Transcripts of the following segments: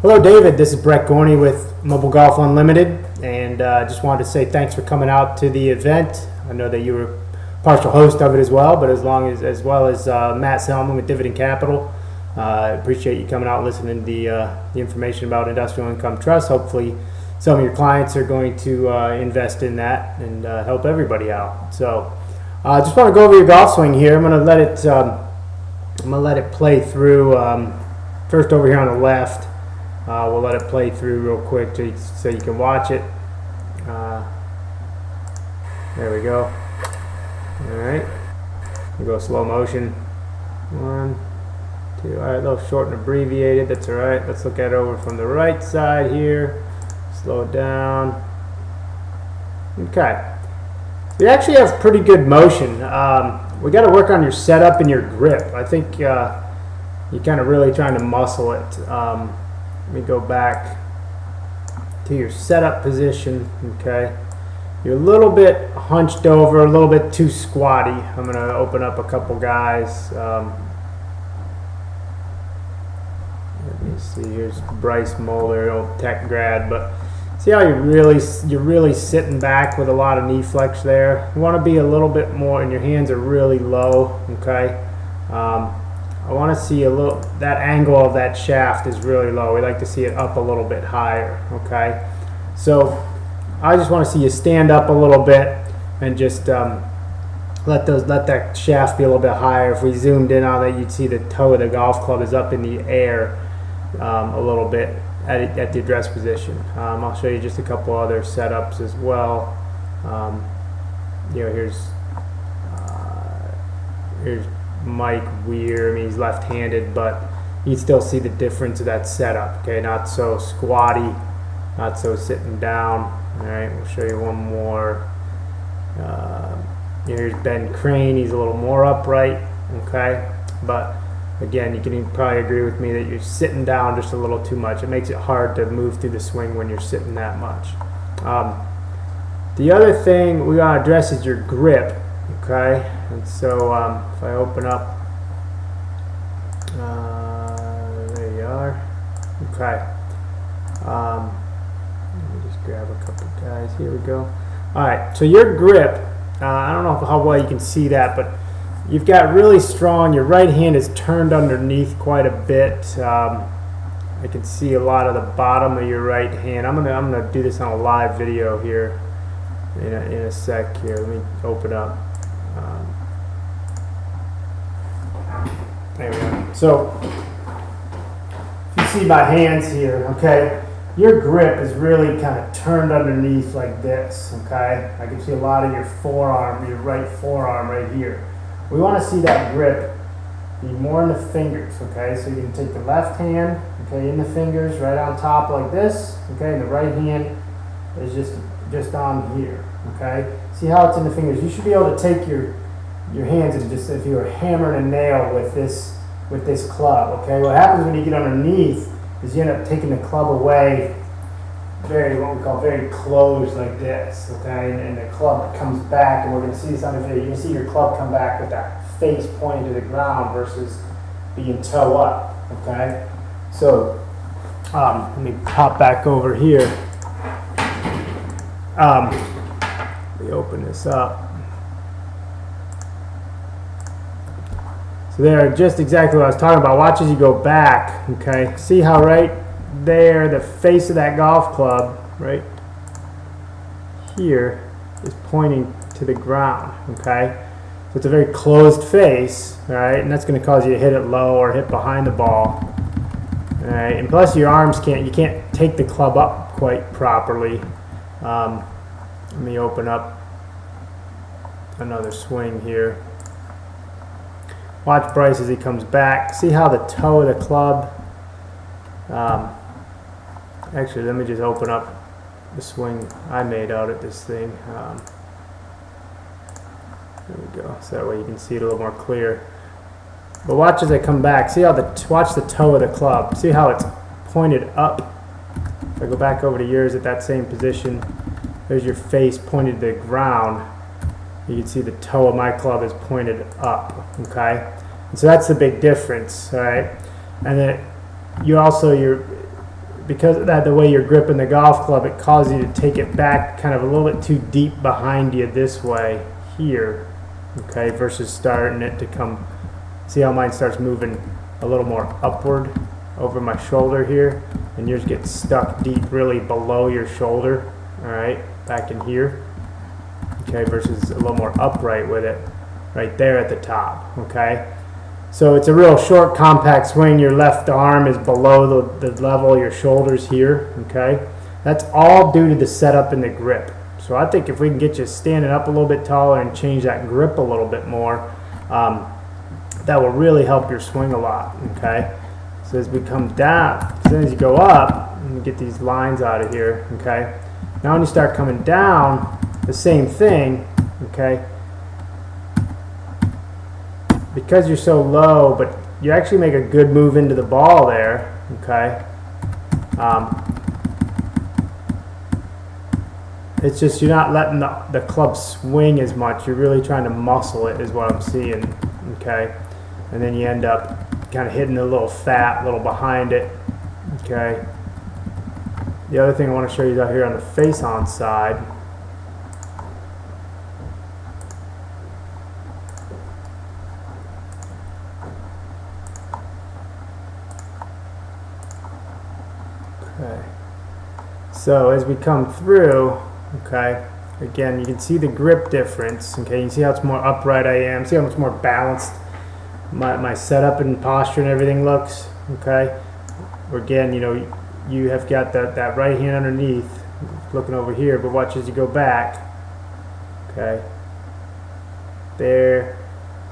Hello, David. This is Brett Gorney with Mobile Golf Unlimited, and just wanted to say thanks for coming out to the event. I know that you were partial host of it as well, but as well as Matt Selman with Dividend Capital. I appreciate you coming out and listening to the information about industrial income trust. Hopefully, some of your clients are going to invest in that and help everybody out. So, I just want to go over your golf swing here. I'm going to let it play through. First, over here on the left. We'll let it play through real quick so you can watch it. There we go. Alright. We'll go slow motion. 1, 2. Alright, a little short and abbreviated. That's alright. Let's look at it over from the right side here. Slow it down. Okay. You actually have pretty good motion. We got to work on your setup and your grip. I think you're kind of really trying to muscle it. Let me go back to your setup position. Okay, you're a little bit hunched over, a little bit too squatty. I'm going to open up a couple guys. Let me see. Here's Bryce Moeller, old tech grad. But see how you're really sitting back with a lot of knee flex there. You want to be a little bit more, and your hands are really low. Okay. I want to see that angle of that shaft is really low. We like to see it up a little bit higher, okay? So I just want to see you stand up a little bit and just let that shaft be a little bit higher. If we zoomed in on that, you'd see the toe of the golf club is up in the air a little bit at the address position. I'll show you just a couple other setups as well. Here's Mike Weir. I mean, he's left-handed, but you still see the difference of that setup. Okay, not so squatty, not so sitting down. All right, we'll show you one more. Here's Ben Crane. He's a little more upright. Okay, but again, you can probably agree with me that you're sitting down just a little too much. It makes it hard to move through the swing when you're sitting that much. The other thing we gotta address is your grip. Okay, and so if I open up, there you are. Okay, let me just grab a couple guys. Here we go. All right, so your grip, I don't know how well you can see that, but you've got really strong. Your right hand is turned underneath quite a bit. I can see a lot of the bottom of your right hand. I'm gonna do this on a live video here in a sec. Here, let me open up. There we go. So, if you see my hands here, okay, your grip is really kind of turned underneath like this, okay? I can see a lot of your forearm, your right forearm right here. We want to see that grip be more in the fingers, okay? So you can take the left hand, okay, in the fingers, right on top like this, okay, and the right hand is just on here, okay? See how it's in the fingers? You should be able to take your hands and just, if you were hammering a nail with this club, okay? What happens when you get underneath is you end up taking the club away what we call very closed like this, okay? And the club comes back, and we're going to see this on the video. You can see your club come back with that face pointing to the ground versus being toe up, okay? So let me pop back over here. Let me open this up. So there, just exactly what I was talking about. Watch as you go back, okay? See how right there, the face of that golf club, right here, is pointing to the ground, okay? So it's a very closed face, all right? And that's going to cause you to hit it low or hit behind the ball, all right? And plus your arms you can't take the club up quite properly. Let me open up another swing here. Watch Bryce as he comes back. See how the toe of the club, actually let me just open up the swing I made out at this thing. There we go, so that way you can see it a little more clear. But watch as I come back. See how watch the toe of the club. See how it's pointed up. If I go back over to yours at that same position, there's your face pointed to the ground. You can see the toe of my club is pointed up, okay? And so that's the big difference, all right? And then you also, because of that, the way you're gripping the golf club, it causes you to take it back kind of a little bit too deep behind you this way here, okay, versus starting it to come. See how mine starts moving a little more upward over my shoulder here, and yours gets stuck deep really below your shoulder, all right, back in here, okay, versus a little more upright with it right there at the top, okay. So it's a real short, compact swing. Your left arm is below the level of your shoulders here, okay. That's all due to the setup and the grip. So I think if we can get you standing up a little bit taller and change that grip a little bit more, that will really help your swing a lot, okay. So as we come down, as soon as you go up, let me get these lines out of here, okay. Now when you start coming down, the same thing, okay. Because you're so low, but you actually make a good move into the ball there, okay. It's just you're not letting the club swing as much. You're really trying to muscle it is what I'm seeing, okay. And then you end up kind of hitting a little fat, a little behind it, okay. The other thing I want to show you out here on the face-on side, okay. So as we come through, okay, again you can see the grip difference, okay. You see how it's more upright I am, see how much more balanced my setup and posture and everything looks, okay. Again, you know, you have got that right hand underneath looking over here, but watch as you go back, okay, there,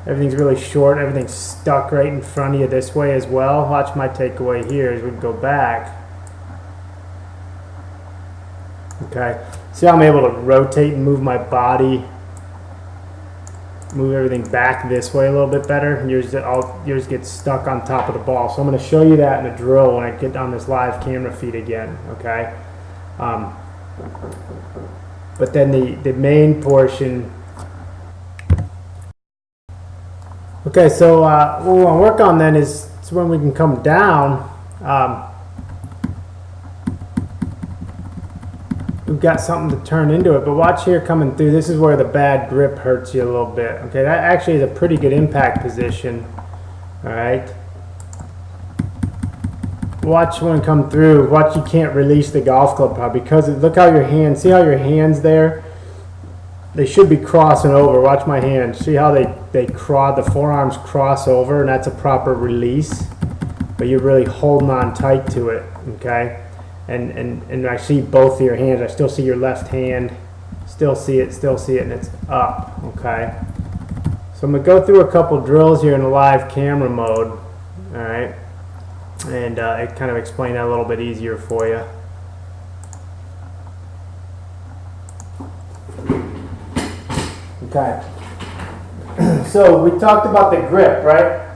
everything's really short, everything's stuck right in front of you this way as well. Watch my takeaway here as we go back, okay. See how I'm able to rotate and move my body, move everything back this way a little bit better, and yours gets stuck on top of the ball. So I'm going to show you that in a drill when I get on this live camera feed again, okay. But then the main portion, okay, so what we want to work on then is when we can come down, we've got something to turn into it. But watch here coming through, this is where the bad grip hurts you a little bit, okay. That actually is a pretty good impact position, all right. Watch one come through, watch you can't release the golf club probably, because look how your hands, see how your hands there, they should be crossing over. Watch my hands, see how the forearms cross over, and that's a proper release, but you're really holding on tight to it, okay. And I see both of your hands. I still see your left hand. Still see it, and it's up, okay? So I'm going to go through a couple drills here in the live camera mode, all right? And it kind of explain that a little bit easier for you. Okay. So we talked about the grip, right?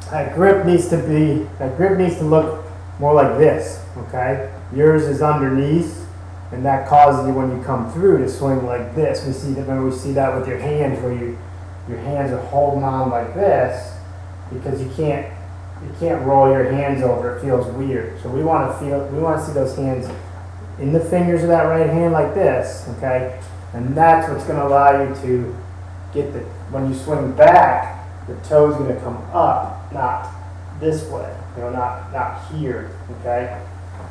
That grip needs to look more like this, okay? Yours is underneath, and that causes you, when you come through, to swing like this. We see that, remember, we see that with your hands, where your hands are holding on like this, because you can't roll your hands over. It feels weird. So we want to see those hands in the fingers of that right hand like this, okay? And that's what's going to allow you to get when you swing back, the toe's going to come up, not this way, you know, not here, okay?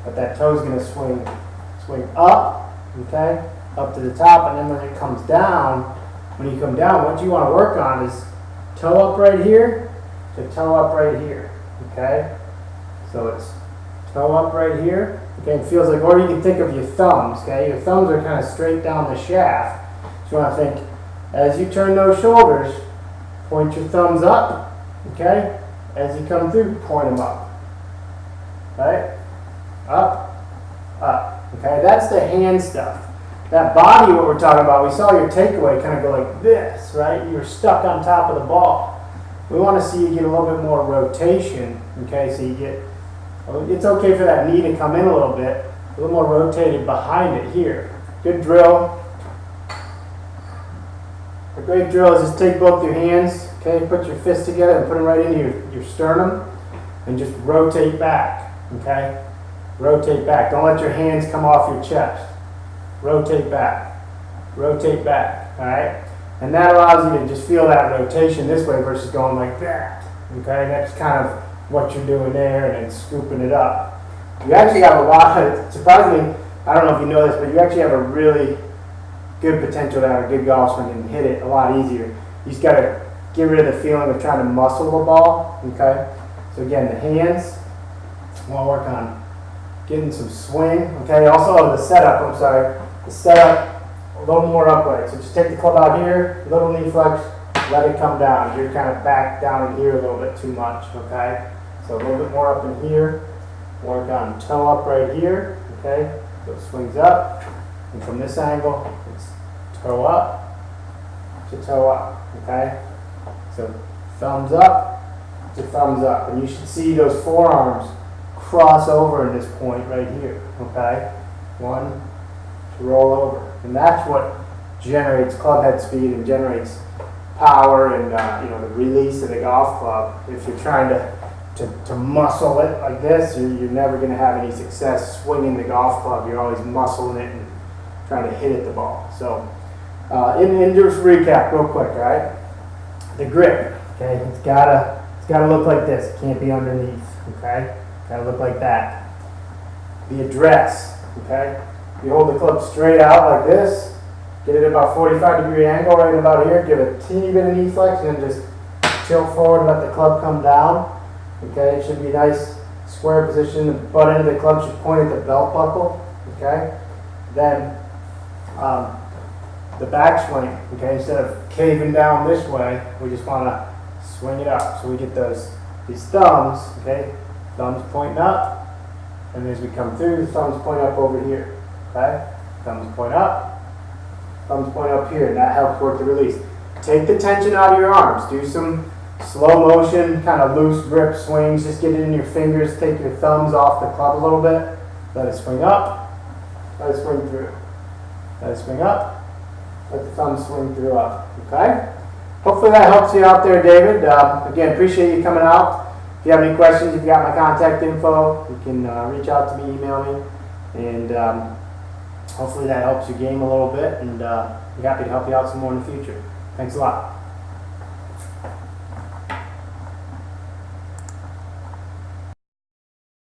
But that toe's going to swing up, okay, up to the top, and then when it comes down, when you come down, what you want to work on is toe up right here to toe up right here, okay? So it's toe up right here, okay, it feels like, or you can think of your thumbs, okay? Your thumbs are kind of straight down the shaft. So you want to think, as you turn those shoulders, point your thumbs up, okay? As you come through, point them up, right? Up, up, okay? That's the hand stuff. That body, what we're talking about, we saw your takeaway kind of go like this, right? You were stuck on top of the ball. We want to see you get a little bit more rotation, okay? So you get, it's okay for that knee to come in a little bit, a little more rotated behind it here. Good drill. A great drill is just take both your hands, okay? Put your fists together and put them right into your sternum and just rotate back, okay? rotate back. Don't let your hands come off your chest. Rotate back, all right? And that allows you to just feel that rotation this way versus going like that, okay? That's kind of what you're doing there and then scooping it up. You actually have a lot of, surprisingly, I don't know if you know this, but you actually have a really good potential to have a good golf swing and hit it a lot easier. You just got to get rid of the feeling of trying to muscle the ball, okay? So again, the hands, we'll work on getting some swing, okay? Also the setup, the setup, a little more upright. So just take the club out here, little knee flex, let it come down. You're kind of back down in here a little bit too much, okay? So a little bit more up in here. Work on toe up right here, okay? So it swings up, and from this angle, it's toe up to toe up, okay? So thumbs up to thumbs up, and you should see those forearms cross over in this point right here, okay? One to roll over, and that's what generates club head speed and generates power and the release of the golf club. If you're trying to muscle it like this, you're never going to have any success swinging the golf club. You're always muscling it and trying to hit at the ball. So, in just recap real quick, all right? The grip, okay? It's gotta look like this. It can't be underneath, okay? Gotta look like that. The address, okay? You hold the club straight out like this. Get it about 45-degree angle right about here. Give it a teeny bit of knee flex and then just tilt forward and let the club come down. Okay, it should be a nice square position. The butt end of the club should point at the belt buckle. Okay, then the backswing. Okay, instead of caving down this way, we just want to swing it up. So we get these thumbs. Okay, thumbs pointing up, and as we come through, the thumbs point up over here. Okay, thumbs point up, thumbs point up here, and that helps work the release. Take the tension out of your arms. Do some slow motion, kind of loose grip swings. Just get it in your fingers. Take your thumbs off the club a little bit. Let it swing up. Let it swing through. Let it swing up. Let the thumbs swing through up. Okay? Hopefully that helps you out there, David. Again, appreciate you coming out. If you have any questions, you've got my contact info. You can reach out to me, email me. And hopefully that helps your game a little bit. And be happy to help you out some more in the future. Thanks a lot.